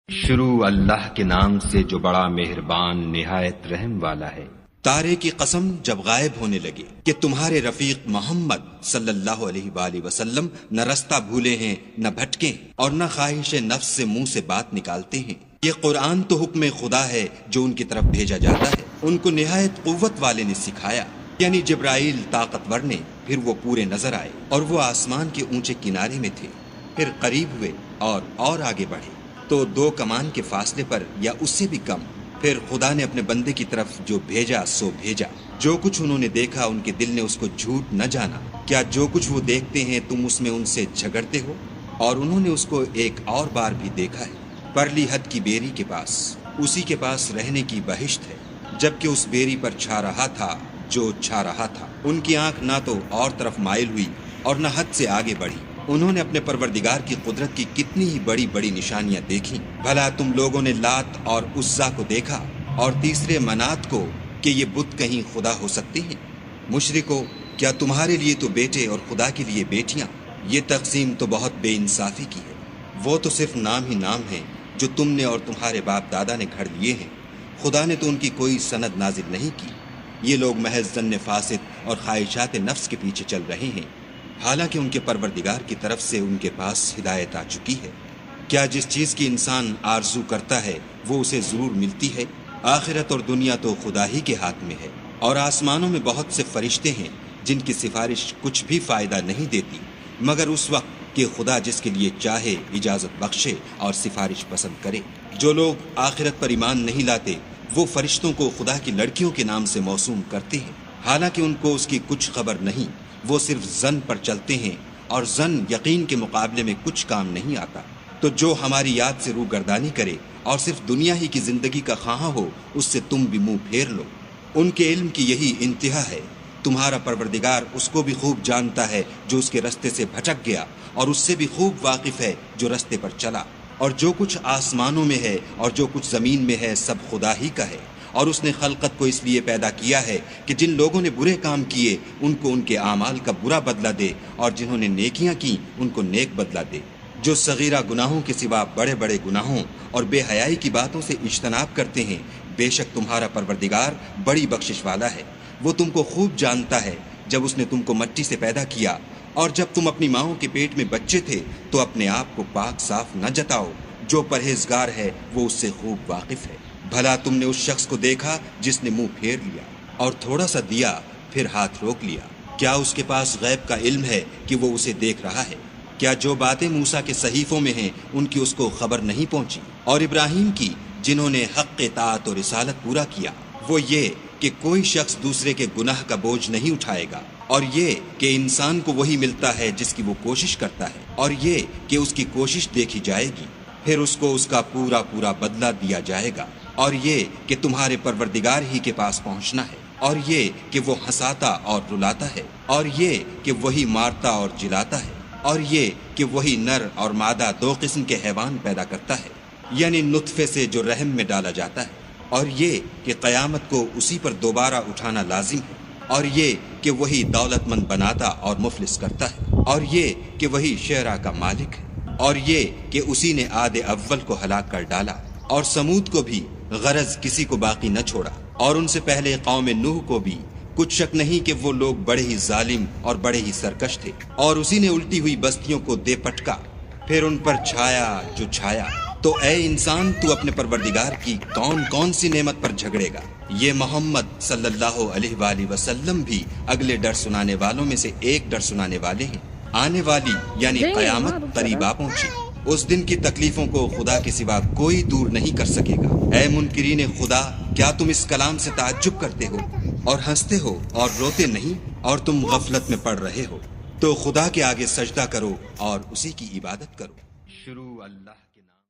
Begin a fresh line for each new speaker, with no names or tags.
شروع اللہ کے نام سے جو بڑا مہربان نہایت رحم والا ہے۔
تارے کی قسم جب غائب ہونے لگے کہ تمہارے رفیق محمد صلی اللہ علیہ وآلہ وسلم نہ رستہ بھولے ہیں نہ بھٹکے اور نہ خواہش نفس سے منہ سے بات نکالتے ہیں۔ یہ قرآن تو حکم خدا ہے جو ان کی طرف بھیجا جاتا ہے۔ ان کو نہایت قوت والے نے سکھایا، یعنی جبرائیل طاقتور نے۔ پھر وہ پورے نظر آئے اور وہ آسمان کے اونچے کنارے میں تھے، پھر قریب ہوئے اور آگے بڑھے تو 2 کمان کے فاصلے پر یا اس سے بھی کم۔ پھر خدا نے اپنے بندے کی طرف جو بھیجا سو بھیجا۔ جو کچھ انہوں نے دیکھا ان کے دل نے اس کو جھوٹ نہ جانا۔ کیا جو کچھ وہ دیکھتے ہیں تم اس میں ان سے جھگڑتے ہو؟ اور انہوں نے اس کو ایک اور بار بھی دیکھا ہے، پرلی حد کی بیری کے پاس، اسی کے پاس رہنے کی بہشت ہے، جبکہ اس بیری پر چھا رہا تھا جو چھا رہا تھا۔ ان کی آنکھ نہ تو اور طرف مائل ہوئی اور نہ حد سے آگے بڑھی۔ انہوں نے اپنے پروردگار کی قدرت کی کتنی ہی بڑی بڑی نشانیاں دیکھیں۔ بھلا تم لوگوں نے لات اور عزا کو دیکھا اور تیسرے منات کو کہ یہ بت کہیں خدا ہو سکتے ہیں؟ مشرکو، کیا تمہارے لیے تو بیٹے اور خدا کے لیے بیٹیاں؟ یہ تقسیم تو بہت بے انصافی کی ہے۔ وہ تو صرف نام ہی نام ہیں جو تم نے اور تمہارے باپ دادا نے گھڑ لیے ہیں۔ خدا نے تو ان کی کوئی سند نازل نہیں کی۔ یہ لوگ محض ظن فاسد اور خواہشات نفس کے پیچھے چل رہے ہیں، حالانکہ ان کے پروردگار کی طرف سے ان کے پاس ہدایت آ چکی ہے۔ کیا جس چیز کی انسان آرزو کرتا ہے وہ اسے ضرور ملتی ہے؟ آخرت اور دنیا تو خدا ہی کے ہاتھ میں ہے، اور آسمانوں میں بہت سے فرشتے ہیں جن کی سفارش کچھ بھی فائدہ نہیں دیتی مگر اس وقت کہ خدا جس کے لیے چاہے اجازت بخشے اور سفارش پسند کرے۔ جو لوگ آخرت پر ایمان نہیں لاتے وہ فرشتوں کو خدا کی لڑکیوں کے نام سے موسوم کرتے ہیں، حالانکہ ان کو اس کی کچھ خبر نہیں۔ وہ صرف ظن پر چلتے ہیں اور ظن یقین کے مقابلے میں کچھ کام نہیں آتا۔ تو جو ہماری یاد سے روگردانی کرے اور صرف دنیا ہی کی زندگی کا خواہاں ہو اس سے تم بھی منہ پھیر لو۔ ان کے علم کی یہی انتہا ہے۔ تمہارا پروردگار اس کو بھی خوب جانتا ہے جو اس کے رستے سے بھٹک گیا، اور اس سے بھی خوب واقف ہے جو رستے پر چلا۔ اور جو کچھ آسمانوں میں ہے اور جو کچھ زمین میں ہے سب خدا ہی کا ہے۔ اور اس نے خلقت کو اس لیے پیدا کیا ہے کہ جن لوگوں نے برے کام کیے ان کو ان کے اعمال کا برا بدلہ دے، اور جنہوں نے نیکیاں کی ان کو نیک بدلہ دے۔ جو صغیرہ گناہوں کے سوا بڑے بڑے گناہوں اور بے حیائی کی باتوں سے اجتناب کرتے ہیں، بے شک تمہارا پروردگار بڑی بخشش والا ہے۔ وہ تم کو خوب جانتا ہے جب اس نے تم کو مٹی سے پیدا کیا، اور جب تم اپنی ماؤں کے پیٹ میں بچے تھے تو اپنے آپ کو پاک صاف نہ جتاؤ۔ جو پرہیزگار ہے وہ اس سے خوب واقف ہے۔ بھلا تم نے اس شخص کو دیکھا جس نے منہ پھیر لیا اور تھوڑا سا دیا پھر ہاتھ روک لیا؟ کیا اس کے پاس غیب کا علم ہے کہ وہ اسے دیکھ رہا ہے؟ کیا جو باتیں موسیٰ کے صحیفوں میں ہیں ان کی اس کو خبر نہیں پہنچی؟ اور ابراہیم کی جنہوں نے حق اطاعت اور رسالت پورا کیا، وہ یہ کہ کوئی شخص دوسرے کے گناہ کا بوجھ نہیں اٹھائے گا، اور یہ کہ انسان کو وہی ملتا ہے جس کی وہ کوشش کرتا ہے، اور یہ کہ اس کی کوشش دیکھی جائے گی، پھر اس کو اس کا پورا پورا بدلہ دیا جائے گا، اور یہ کہ تمہارے پروردگار ہی کے پاس پہنچنا ہے، اور یہ کہ وہ ہنساتا اور رلاتا ہے، اور یہ کہ وہی مارتا اور جلاتا ہے، اور یہ کہ وہی نر اور مادہ 2 قسم کے حیوان پیدا کرتا ہے، یعنی نطفے سے جو رحم میں ڈالا جاتا ہے، اور یہ کہ قیامت کو اسی پر دوبارہ اٹھانا لازم ہے، اور یہ کہ وہی دولت مند بناتا اور مفلس کرتا ہے، اور یہ کہ وہی شعراء کا مالک ہے، اور یہ کہ اسی نے عاد اول کو ہلاک کر ڈالا، اور سمود کو بھی، غرض کسی کو باقی نہ چھوڑا، اور ان سے پہلے قوم نوح کو بھی۔ کچھ شک نہیں کہ وہ لوگ بڑے ہی ظالم اور بڑے ہی سرکش تھے، اور اسی نے الٹی ہوئی بستیوں کو دے پٹکا، پھر ان پر چھایا جو چھایا۔ تو اے انسان، تو اپنے پروردگار کی کون کون سی نعمت پر جھگڑے گا؟ یہ محمد صلی اللہ علیہ وآلہ وسلم بھی اگلے ڈر سنانے والوں میں سے ایک ڈر سنانے والے ہیں۔ آنے والی یعنی قیامت قریب آ پہنچی۔ اس دن کی تکلیفوں کو خدا کے سوا کوئی دور نہیں کر سکے گا۔ اے منکرین خدا، کیا تم اس کلام سے تعجب کرتے ہو اور ہنستے ہو اور روتے نہیں، اور تم غفلت میں پڑ رہے ہو؟ تو خدا کے آگے سجدہ کرو اور اسی کی عبادت کرو۔
شروع اللہ